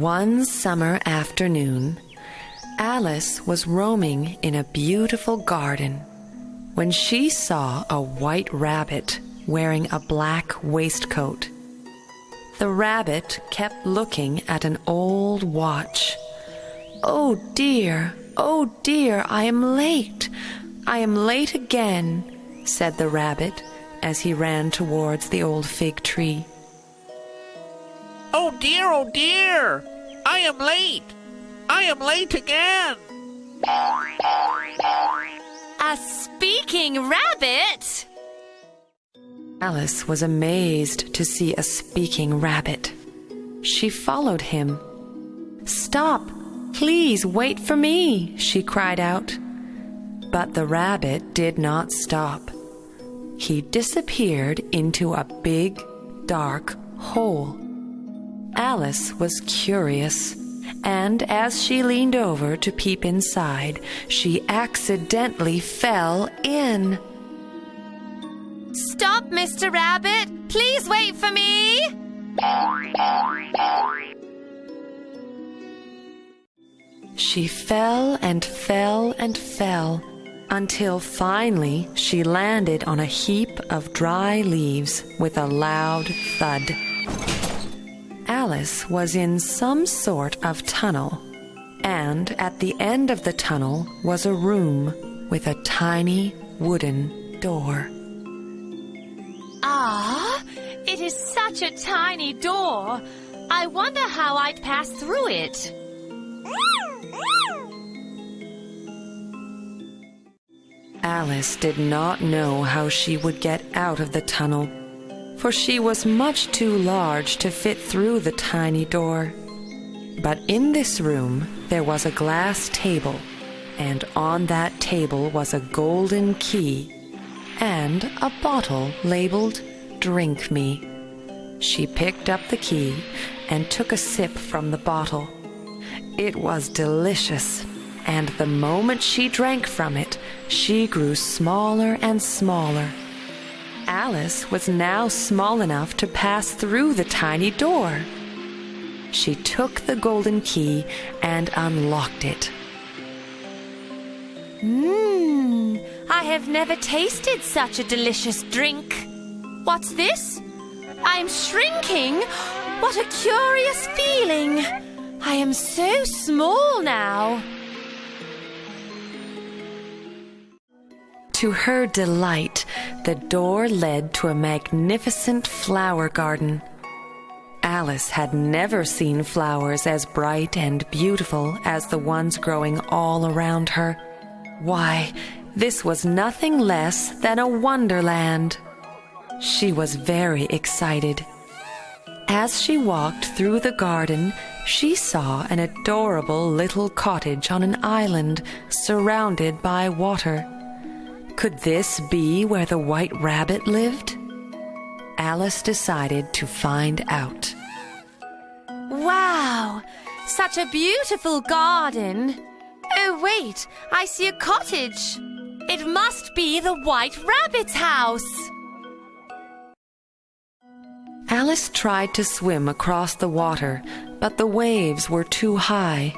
One summer afternoon, Alice was roaming in a beautiful garden when she saw a white rabbit wearing a black waistcoat. The rabbit kept looking at an old watch. Oh dear, I am late. I am late again," said the rabbit as he ran towards the old fig tree. Oh dear, I am late. I am late again. A speaking rabbit? Alice was amazed to see a speaking rabbit. She followed him. "Stop! Please wait for me," she cried out. But the rabbit did not stop. He disappeared into a big, dark hole. Alice was curious, and as she leaned over to peep inside, she accidentally fell in. "Stop, Mr. Rabbit! Please wait for me!" She fell and fell and fell, until finally she landed on a heap of dry leaves with a loud thud. Alice was in some sort of tunnel, and at the end of the tunnel was a room with a tiny wooden door. Ah, it is such a tiny door. I wonder how I'd pass through it. Alice did not know how she would get out of the tunnel, for she was much too large to fit through the tiny door. But in this room there was a glass table, and on that table was a golden key and a bottle labeled "Drink Me." She picked up the key and took a sip from the bottle. It was delicious, and the moment she drank from it, she grew smaller and smaller. Alice was now small enough to pass through the tiny door. She took the golden key and unlocked it. I have never tasted such a delicious drink. What's this? I'm shrinking. What a curious feeling. I am so small now. To her delight, the door led to a magnificent flower garden. Alice had never seen flowers as bright and beautiful as the ones growing all around her. Why, this was nothing less than a wonderland. She was very excited. As she walked through the garden, she saw an adorable little cottage on an island surrounded by water. Could this be where the White Rabbit lived? Alice decided to find out. Wow, such a beautiful garden. Oh wait, I see a cottage. It must be the White Rabbit's house. Alice tried to swim across the water, but the waves were too high.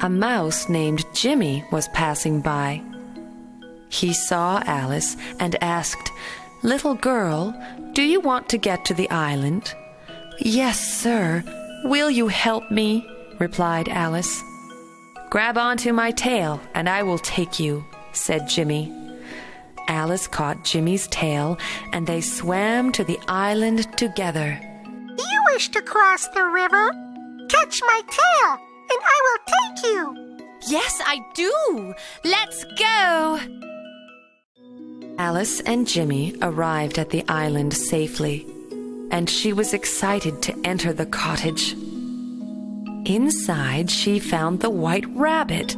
A mouse named Jimmy was passing by. He saw Alice and asked, "Little girl, do you want to get to the island?" "Yes, sir. Will you help me?" replied Alice. "Grab onto my tail and I will take you," said Jimmy. Alice caught Jimmy's tail and they swam to the island together. "Do you wish to cross the river? Catch my tail and I will take you." Yes, I do. Let's go. Alice and Jimmy arrived at the island safely, and she was excited to enter the cottage. Inside, she found the White Rabbit.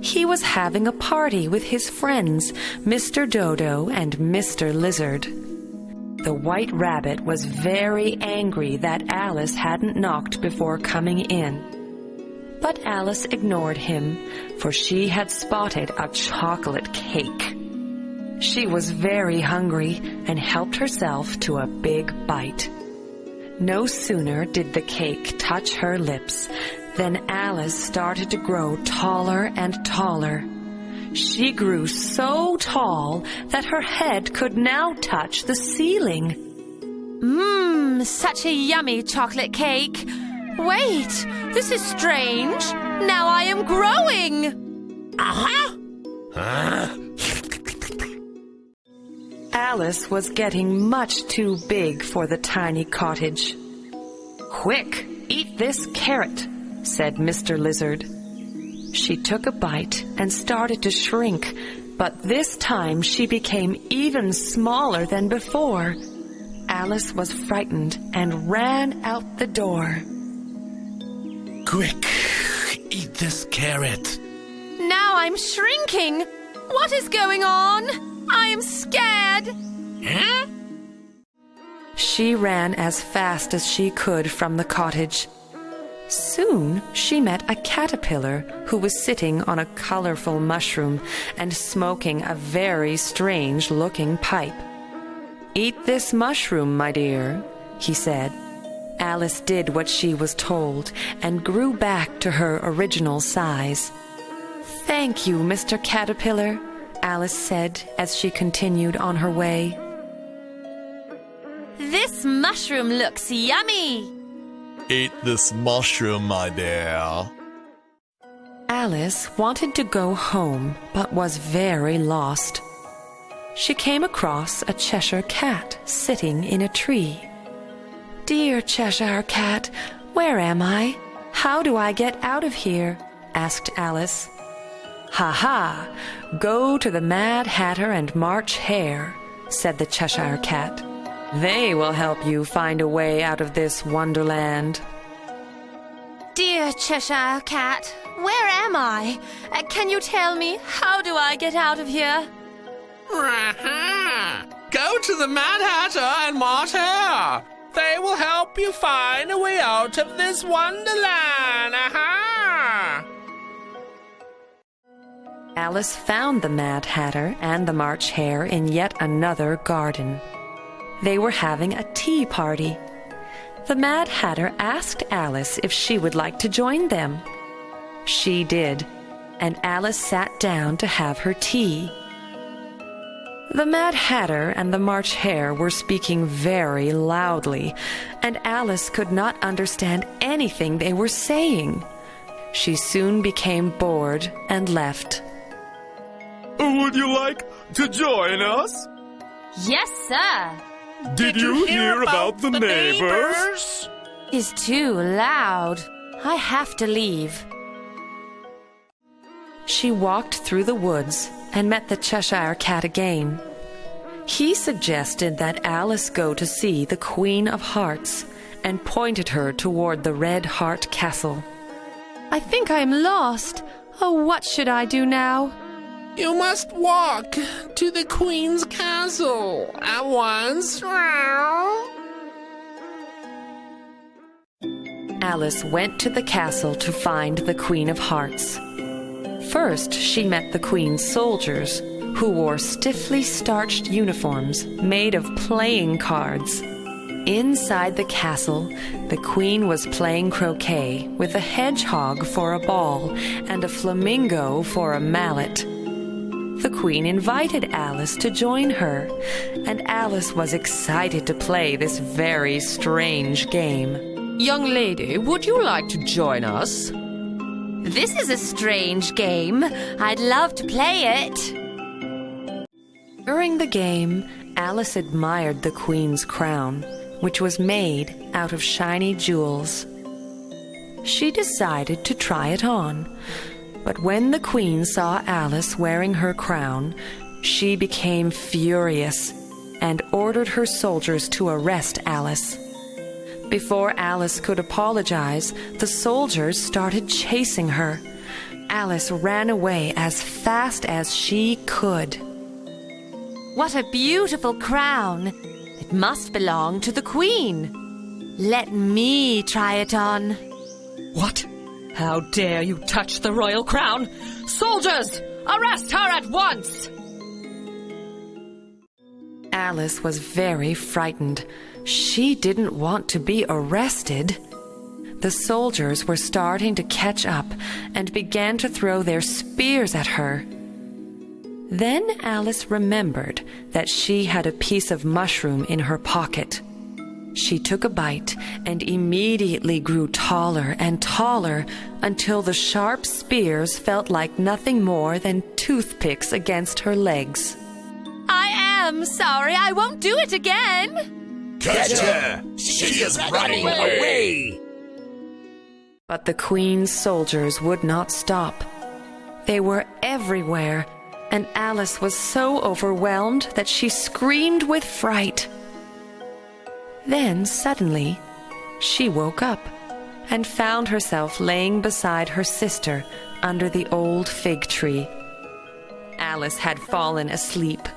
He was having a party with his friends, Mr. Dodo and Mr. Lizard. The White Rabbit was very angry that Alice hadn't knocked before coming in. But Alice ignored him, for she had spotted a chocolate cake. She was very hungry and helped herself to a big bite. No sooner did the cake touch her lips than Alice started to grow taller and taller. She grew so tall that her head could now touch the ceiling. Such a yummy chocolate cake. Wait, this is strange. Now I am growing. Alice was getting much too big for the tiny cottage. "Quick, eat this carrot," said Mr. Lizard. She took a bite and started to shrink, but this time she became even smaller than before. Alice was frightened and ran out the door. Quick, eat this carrot. Now I'm shrinking. What is going on? I am scared. Huh? She ran as fast as she could from the cottage. Soon she met a caterpillar who was sitting on a colorful mushroom and smoking a very strange-looking pipe. "Eat this mushroom, my dear," he said. Alice did what she was told and grew back to her original size. "Thank you, Mr. Caterpillar," Alice said as she continued on her way. This mushroom looks yummy. Eat this mushroom, my dear. Alice wanted to go home but was very lost. She came across a Cheshire cat sitting in a tree. "Dear Cheshire cat, where am I? How do I get out of here?" asked Alice. "Ha-ha! Go to the Mad Hatter and March Hare," said the Cheshire cat. "They will help you find a way out of this Wonderland." Dear Cheshire cat, where am I? Can you tell me, how do I get out of here? Go to the Mad Hatter and March Hare. They will help you find a way out of this Wonderland. Alice found the Mad Hatter and the March Hare in yet another garden. They were having a tea party. The Mad Hatter asked Alice if she would like to join them. She did, and Alice sat down to have her tea. The Mad Hatter and the March Hare were speaking very loudly, and Alice could not understand anything they were saying. She soon became bored and left. Would you like to join us? Yes, sir. Did you hear about the neighbors? It's too loud. I have to leave. She walked through the woods and met the Cheshire Cat again. He suggested that Alice go to see the Queen of Hearts and pointed her toward the Red Heart Castle. I think I'm lost. Oh, what should I do now? You must walk to the Queen's castle at once. Alice went to the castle to find the Queen of Hearts. First, she met the Queen's soldiers, who wore stiffly starched uniforms made of playing cards. Inside the castle, the Queen was playing croquet with a hedgehog for a ball and a flamingo for a mallet. The Queen invited Alice to join her, and Alice was excited to play this very strange game. Young lady, would you like to join us? This is a strange game. I'd love to play it. During the game, Alice admired the Queen's crown, which was made out of shiny jewels. She decided to try it on, but when the Queen saw Alice wearing her crown, she became furious and ordered her soldiers to arrest Alice. Before Alice could apologize, the soldiers started chasing her. Alice ran away as fast as she could. What a beautiful crown. It must belong to the Queen. Let me try it on. What? How dare you touch the royal crown? Soldiers, arrest her at once! Alice was very frightened. she didn't want to be arrested. The soldiers were starting to catch up and began to throw their spears at her. Then Alice remembered that she had a piece of mushroom in her pocket. She took a bite and immediately grew taller and taller until the sharp spears felt like nothing more than toothpicks against her legs. I am sorry. I won't do it again. Catch her! She is running away! But the Queen's soldiers would not stop. They were everywhere, and Alice was so overwhelmed that she screamed with fright. Then, suddenly, she woke up and found herself laying beside her sister under the old fig tree. Alice had fallen asleep.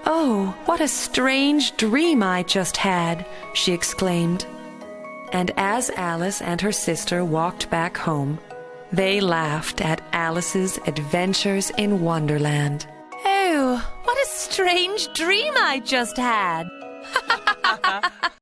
"Oh, what a strange dream I just had," she exclaimed. And as Alice and her sister walked back home, they laughed at Alice's adventures in Wonderland. Oh, what a strange dream I just had.